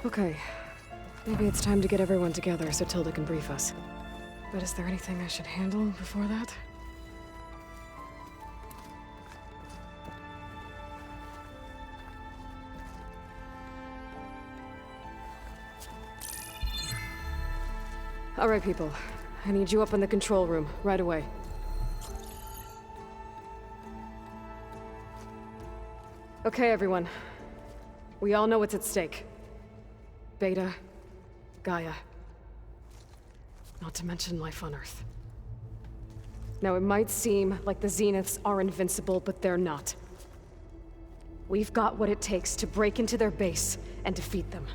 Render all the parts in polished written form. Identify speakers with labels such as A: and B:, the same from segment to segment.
A: Okay. Maybe it's time to get everyone together so Tilda can brief us. But is there anything I should handle before that? All right, people. I need you up in the control room, right away. Okay, everyone. We all know what's at stake. Beta, Gaia. Not to mention life on Earth. Now, it might seem like the Zeniths are invincible, but they're not. We've got what it takes to break into their base and defeat them.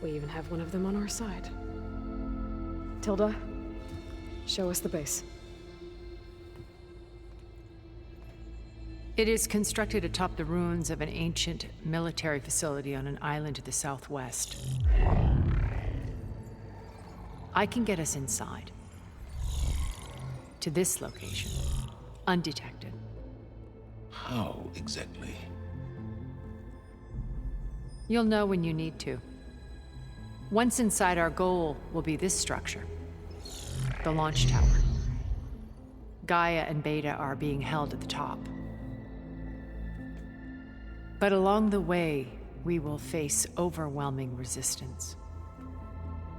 A: We even have one of them on our side. Tilda, show us the base.
B: It is constructed atop the ruins of an ancient military facility on an island to the southwest. I can get us inside. To this location, undetected.
C: How exactly?
B: You'll know when you need to. Once inside, our goal will be this structure. The launch tower. Gaia and Beta are being held at the top. But along the way, we will face overwhelming resistance.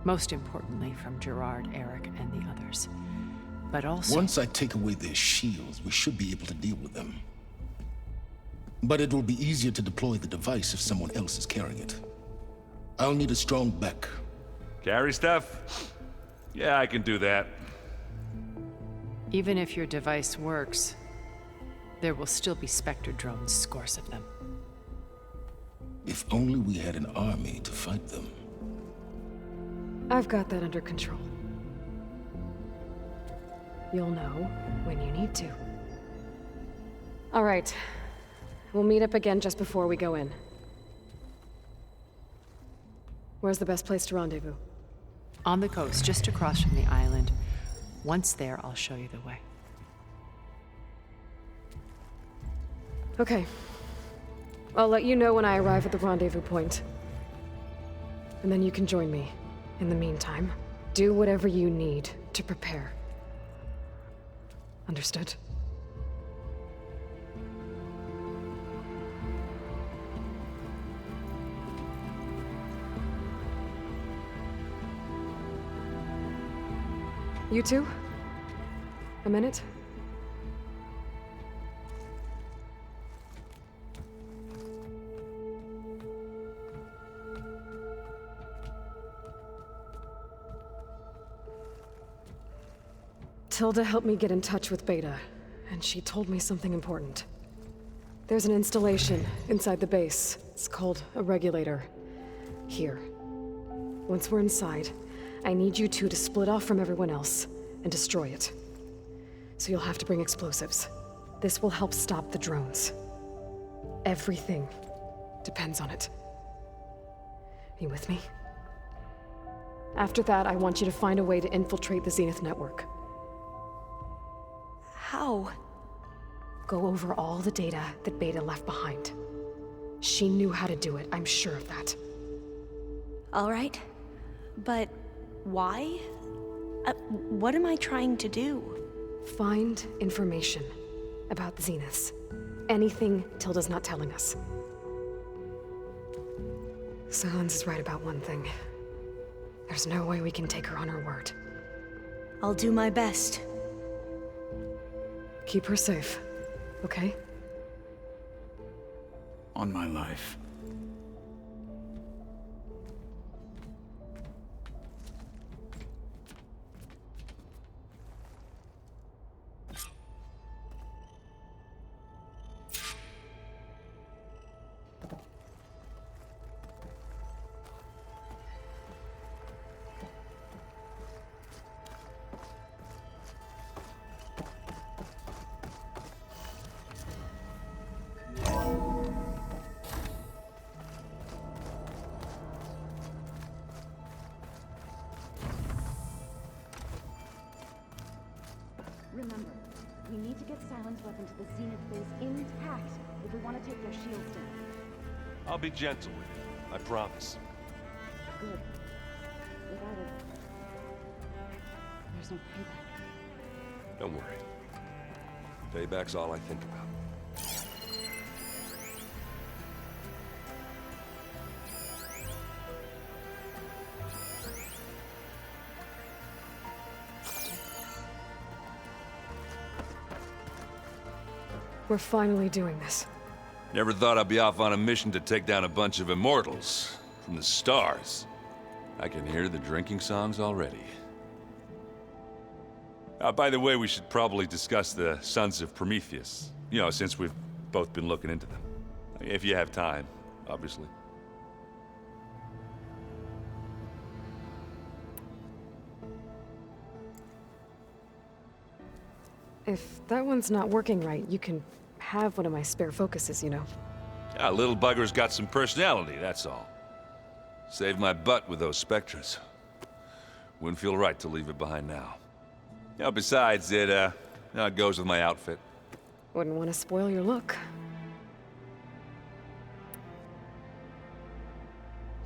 B: Most importantly from Gerard, Eric, and the others. But also...
C: Once I take away their shields, we should be able to deal with them. But it will be easier to deploy the device if someone else is carrying it. I'll need a strong back.
D: Carry stuff? Yeah, I can do that.
B: Even if your device works, there will still be Spectre drones, scores of them.
C: If only we had an army to fight them.
A: I've got that under control. You'll know when you need to. All right. We'll meet up again just before we go in. Where's the best place to rendezvous?
B: On the coast, just across from the island. Once there, I'll show you the way.
A: Okay. I'll let you know when I arrive at the rendezvous point. And then you can join me. In the meantime, do whatever you need to prepare. Understood? You two? A minute? Tilda helped me get in touch with Beta, and she told me something important. There's an installation inside the base. It's called a regulator. Here. Once we're inside, I need you two to split off from everyone else and destroy it. So you'll have to bring explosives. This will help stop the drones. Everything depends on it. You with me? After that, I want you to find a way to infiltrate the Zenith network.
E: How?
A: Go over all the data that Beta left behind. She knew how to do it, I'm sure of that.
E: All right. But why? What am I trying to do?
A: Find information about the Zeniths. Anything Tilda's not telling us. Silence is right about one thing. There's no way we can take her on her word.
E: I'll do my best.
A: Keep her safe, okay?
F: On my life.
G: Remember, we need to get Silence Weapon to the Zenith base intact if we want to take their shields down.
D: I'll be gentle with you. I promise.
G: Good. Without it, there's no payback.
D: Don't worry. Payback's all I think about.
A: We're finally doing this.
D: Never thought I'd be off on a mission to take down a bunch of immortals from the stars. I can hear the drinking songs already. By the way, we should probably discuss the Sons of Prometheus. You know, since we've both been looking into them. If you have time, obviously.
A: If that one's not working right, you can have one of my spare focuses, you know.
D: Yeah, little bugger's got some personality, that's all. Saved my butt with those specters. Wouldn't feel right to leave it behind now. You know, besides, it goes with my outfit.
A: Wouldn't want to spoil your look.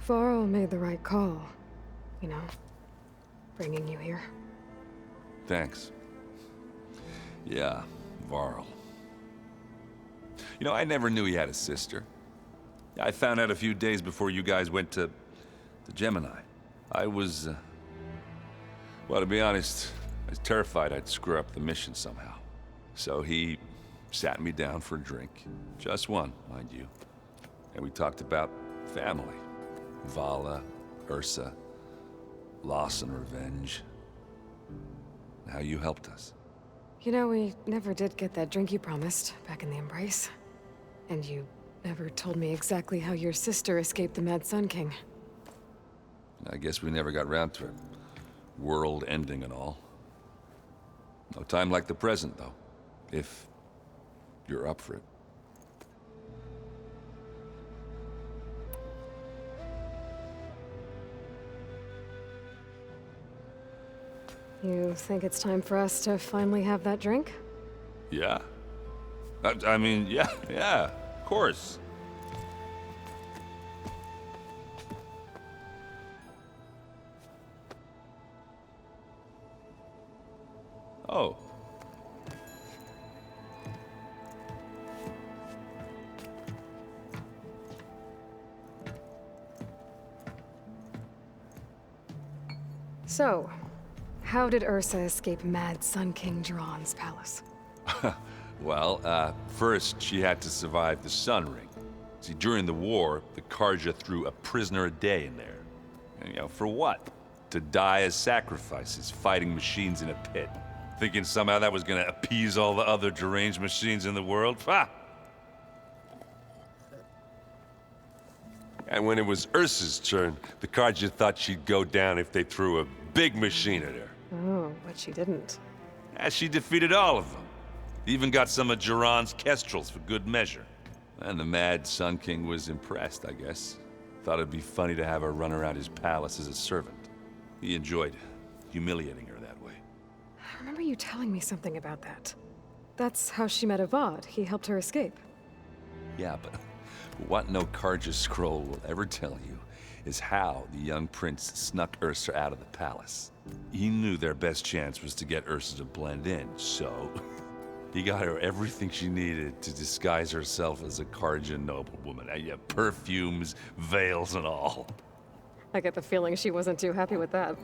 A: Varl made the right call, you know, bringing you here.
D: Thanks. Yeah, Varl. You know, I never knew he had a sister. I found out a few days before you guys went to Gemini. I was, well, to be honest, I was terrified I'd screw up the mission somehow. So he sat me down for a drink. Just one, mind you. And we talked about family. Vala, Ursa, loss and revenge. How you helped us.
A: You know, we never did get that drink you promised back in the Embrace. And you never told me exactly how your sister escaped the Mad Sun King.
D: I guess we never got round to it. World ending and all. No time like the present, though. If you're up for it.
A: You think it's time for us to finally have that drink?
D: Yeah. I mean, yeah, of course. Oh.
A: So, how did Ursa escape Mad Sun King Jiran's palace?
D: Well, first she had to survive the Sun Ring. See, during the war, the Karja threw a prisoner a day in there. And, you know, for what? To die as sacrifices, fighting machines in a pit. Thinking somehow that was gonna appease all the other deranged machines in the world? Ha! And when it was Ursa's turn, the Karja thought she'd go down if they threw a big machine at her.
A: Oh, but she didn't.
D: And she defeated all of them. Even got some of Jiran's kestrels for good measure. And the Mad Sun King was impressed, I guess. Thought it'd be funny to have her run around his palace as a servant. He enjoyed humiliating her that way.
A: I remember you telling me something about that. That's how she met Avad. He helped her escape.
D: Yeah, but what no Karja scroll will ever tell you is how the young prince snuck Ursa out of the palace. He knew their best chance was to get Ursa to blend in, so he got her everything she needed to disguise herself as a Karja noblewoman. Yeah, perfumes, veils, and all.
A: I get the feeling she wasn't too happy with that.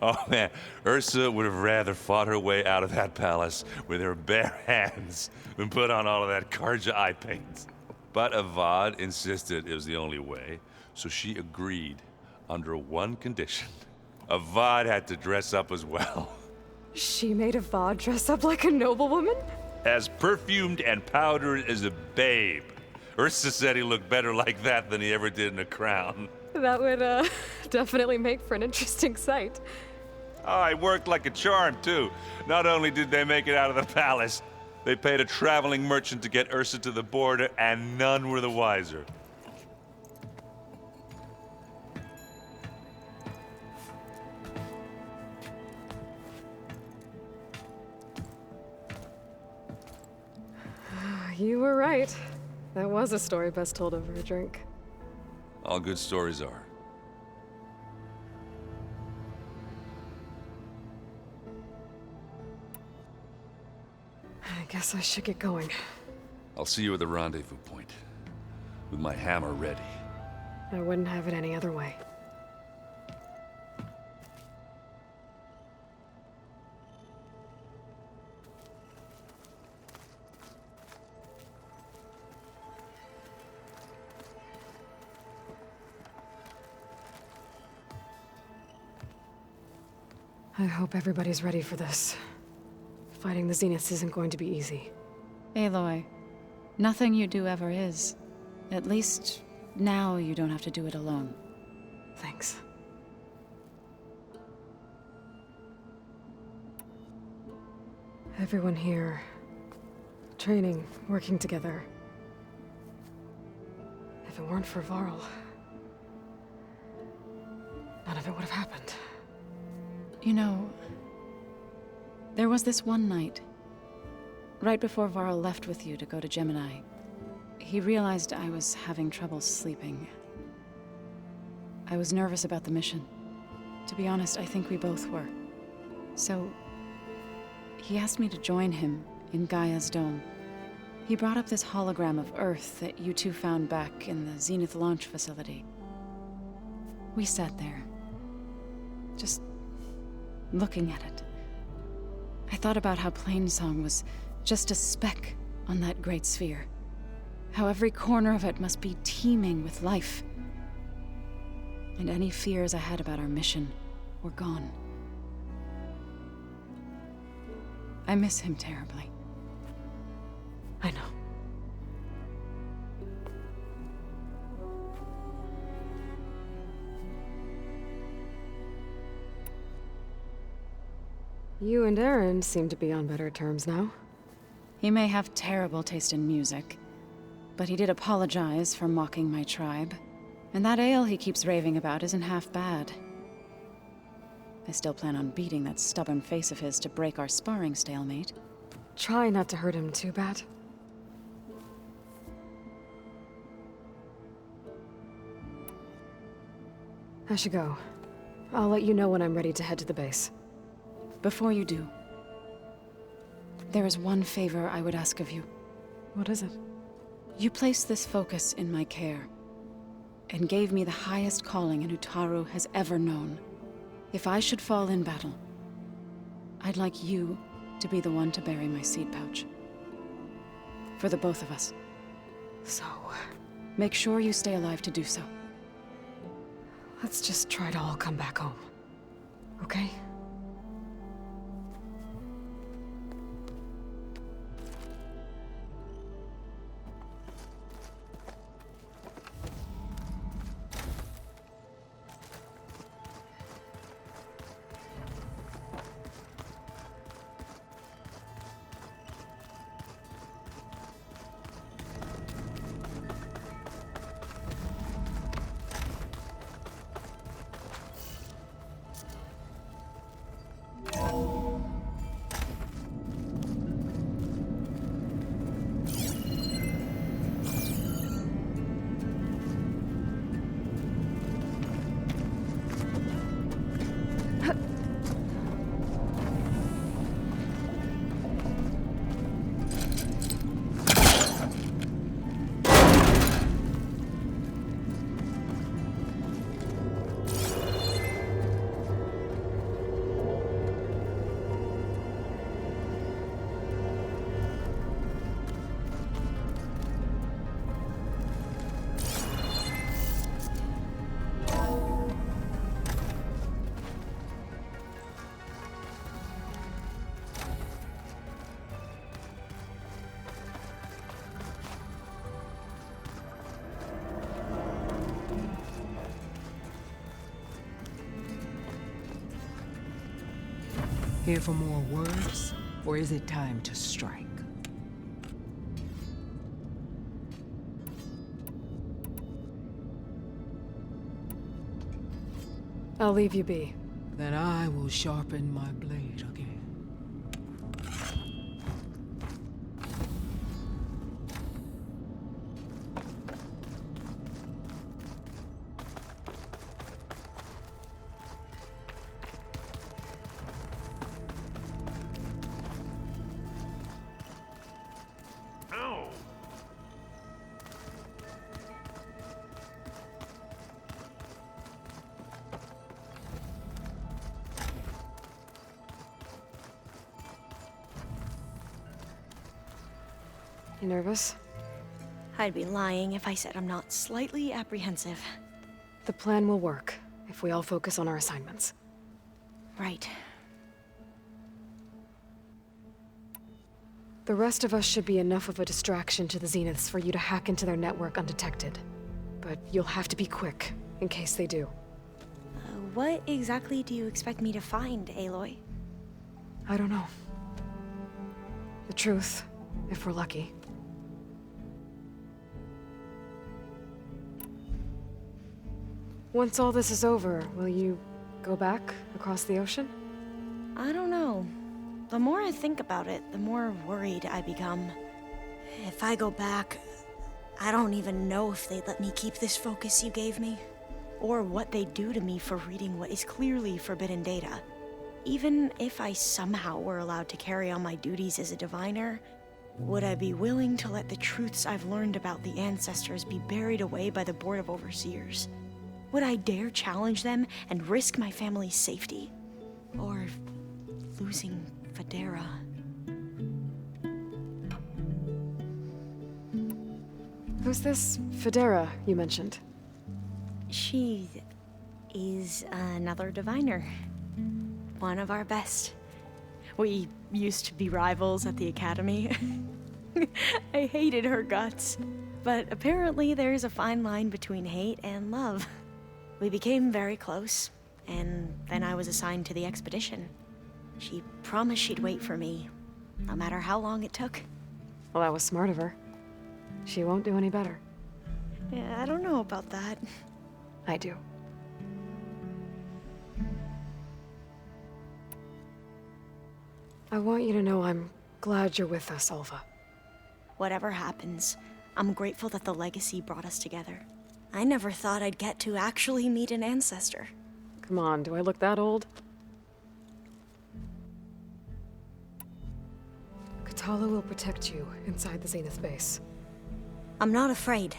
D: Oh man, Ursa would have rather fought her way out of that palace with her bare hands than put on all of that Karja eye paint. But Avad insisted it was the only way, so she agreed under one condition. Avad had to dress up as well.
A: She made Avad dress up like a noblewoman?
D: As perfumed and powdered as a babe. Ursa said he looked better like that than he ever did in a crown.
A: That would, definitely make for an interesting sight.
D: Oh, it worked like a charm, too. Not only did they make it out of the palace, they paid a traveling merchant to get Ursa to the border, and none were the wiser.
A: You were right. That was a story best told over a drink.
D: All good stories are.
A: I guess I should get going.
D: I'll see you at the rendezvous point, with my hammer ready.
A: I wouldn't have it any other way. I hope everybody's ready for this. Fighting the Zeniths isn't going to be easy.
G: Aloy, nothing you do ever is. At least, now you don't have to do it alone.
A: Thanks. Everyone here, training, working together. If it weren't for Varl, none of it would have happened.
G: You know, there was this one night, right before Varl left with you to go to Gemini. He realized I was having trouble sleeping. I was nervous about the mission. To be honest, I think we both were. So, he asked me to join him in Gaia's dome. He brought up this hologram of Earth that you two found back in the Zenith launch facility. We sat there, just looking at it. I thought about how Plainsong was just a speck on that great sphere. How every corner of it must be teeming with life. And any fears I had about our mission were gone. I miss him terribly.
A: I know. You and Aaron seem to be on better terms now.
G: He may have terrible taste in music, but he did apologize for mocking my tribe. And that ale he keeps raving about isn't half bad. I still plan on beating that stubborn face of his to break our sparring stalemate.
A: Try not to hurt him too bad. I should go. I'll let you know when I'm ready to head to the base.
G: Before you do, there is one favor I would ask of you.
A: What is it?
G: You placed this focus in my care, and gave me the highest calling an Utaru has ever known. If I should fall in battle, I'd like you to be the one to bury my seed pouch. For the both of us.
A: So,
G: Make sure you stay alive to do so.
A: let's just try to all come back home. Okay?
F: Here for more words, or is it time to strike?
A: I'll leave you be.
F: Then I will sharpen my blade again.
A: nervous?
E: I'd be lying if I said I'm not slightly apprehensive.
A: The plan will work if we all focus on our assignments.
E: Right.
A: The rest of us should be enough of a distraction to the Zeniths for you to hack into their network undetected. But you'll have to be quick, in case they do.
E: What exactly do you expect me to find, Aloy?
A: I don't know. The truth, if we're lucky. Once all this is over, will you go back across the ocean?
E: I don't know. The more I think about it, the more worried I become. If I go back, I don't even know if they'd let me keep this focus you gave me, or what they'd do to me for reading what is clearly forbidden data. Even if I somehow were allowed to carry on my duties as a diviner, would I be willing to let the truths I've learned about the ancestors be buried away by the Board of Overseers? Would I dare challenge them and risk my family's safety? Or losing Federa?
A: Who's this Federa you mentioned?
E: She is another diviner. One of our best. We used to be rivals at the academy. I hated her guts. But apparently there's a fine line between hate and love. We became very close, and then I was assigned to the expedition. She promised she'd wait for me, no matter how long it took.
A: Well, that was smart of her. She won't do any better.
E: Yeah, I don't know about that.
A: I do. I want you to know I'm glad you're with us, Alva.
E: Whatever happens, I'm grateful that the legacy brought us together. I never thought I'd get to actually meet an ancestor.
A: Come on, do I look that old? Katala will protect you inside the Zenith base.
E: I'm not afraid.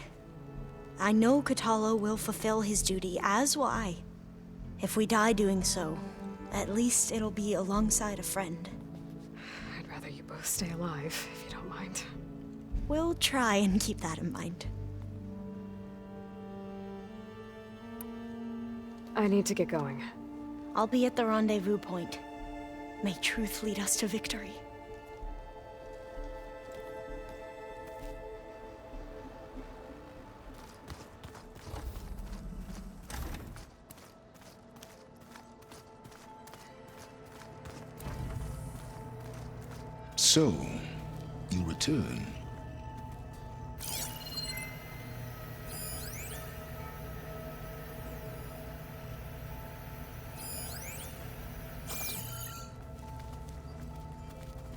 E: I know Katala will fulfill his duty, as will I. If we die doing so, at least it'll be alongside a friend.
A: I'd rather you both stay alive, if you don't mind.
E: We'll try and keep that in mind.
A: I need to get going.
E: I'll be at the rendezvous point. May truth lead us to victory.
C: So, you return.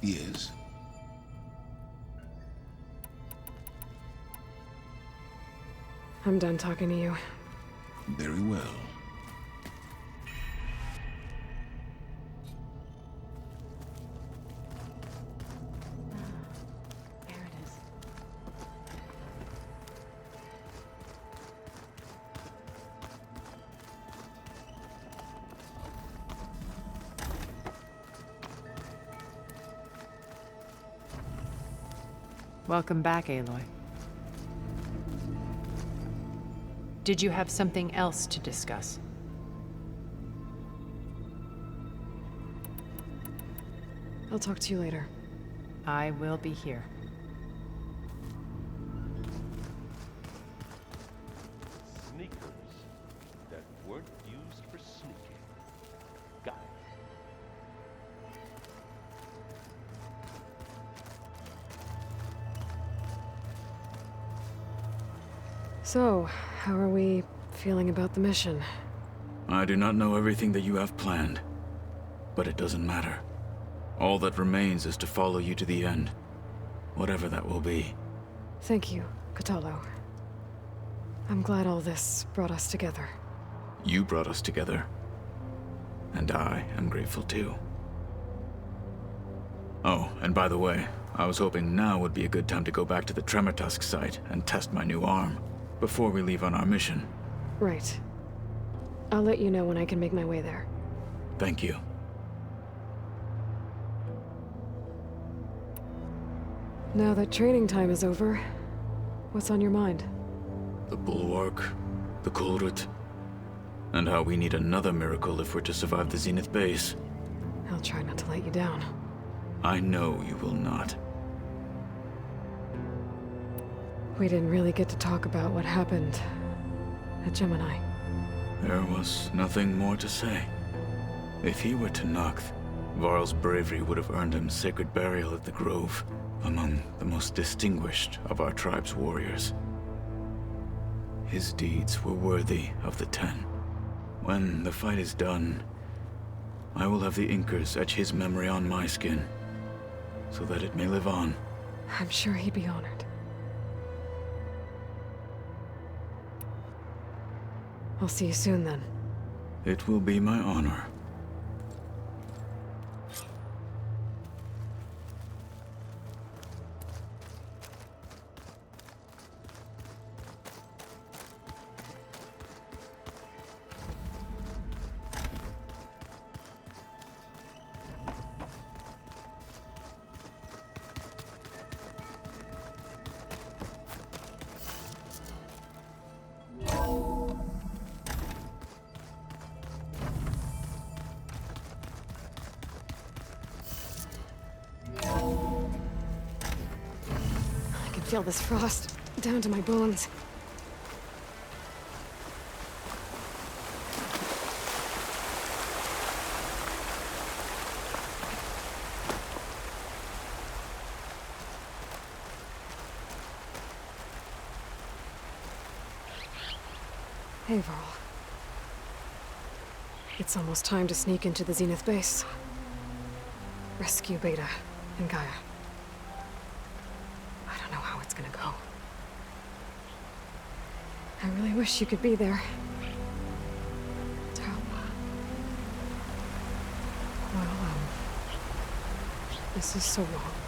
C: Yes.
A: I'm done talking to you.
C: Very well.
G: There it is.
B: Welcome back, Aloy. Did you have something else to discuss?
A: I'll talk to you later.
B: I will be here.
H: Sneakers that weren't used for sneaking. Got it.
A: So, how are we feeling about the mission?
I: I do not know everything that you have planned, but it doesn't matter. All that remains is to follow you to the end, whatever that will be.
A: Thank you, Katalo. I'm glad all this brought us together.
I: You brought us together, and I am grateful too. Oh, and by the way, I was hoping now would be a good time to go back to the Tremortusk site and test my new arm, before we leave on our mission.
A: Right. I'll let you know when I can make my way there.
I: Thank you.
A: Now that training time is over, what's on your mind?
I: The Bulwark, the Kulrut, and how we need another miracle if we're to survive the Zenith base.
A: I'll try not to let you down.
I: I know you will not.
A: We didn't really get to talk about what happened at Gemini.
I: There was nothing more to say. If he were to Noct, Varl's bravery would have earned him sacred burial at the Grove, among the most distinguished of our tribe's warriors. His deeds were worthy of the Ten. When the fight is done, I will have the Inkers etch his memory on my skin, so that it may live on.
A: I'm sure he'd be honored. I'll see you soon then.
I: It will be my honor.
A: Feel this frost down to my bones. Hey, Varl. It's almost time to sneak into the Zenith base. Rescue Beta and Gaia. I don't know how it's gonna go. I really wish you could be there. Tal. Well, this is so long.